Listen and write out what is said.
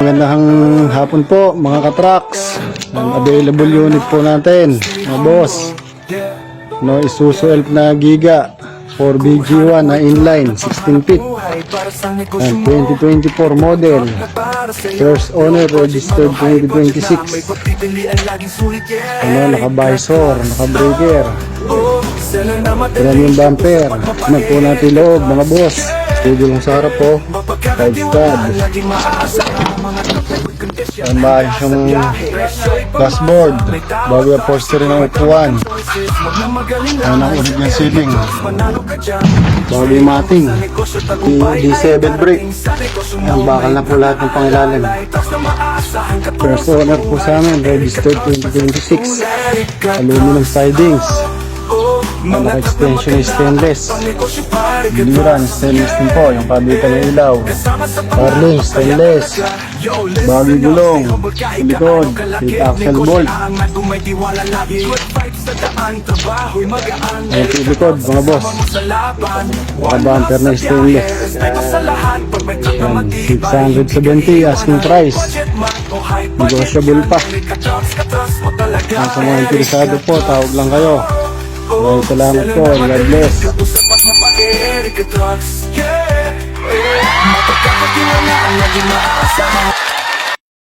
Magandang hapon po mga katraks. Ang available unit po natin mga boss, no, Isuzu Elf na Giga 4BG1 na inline 16 feet and 2024 model, first owner, registered 2026. Ano, naka visor, naka breaker, yung bumper. Tignan po natin loob mga boss. Studio lang sa harap po, 5 stud. Ang maayos yung dashboard, bago yung upholstery ng upuan. Ayan ang ulit ng ceiling, bago yung mating, D7 brake. Ang bakal na po lahat ng pangilalim. First owner po sa amin, registered 2026. Aluminum sidings, naka-extension is stainless. Biliran, stainless din po. Yung pabitan ng ilaw, Carling, stainless. Bagay gulong, likod, seat axle bolt. Ayan yung likod mga boss, naka-bumper na stainless. Ayan, 670 asking price, negotiable pa. Sa mga interesado po, tawag lang kayo. Maraming salamat po. God bless.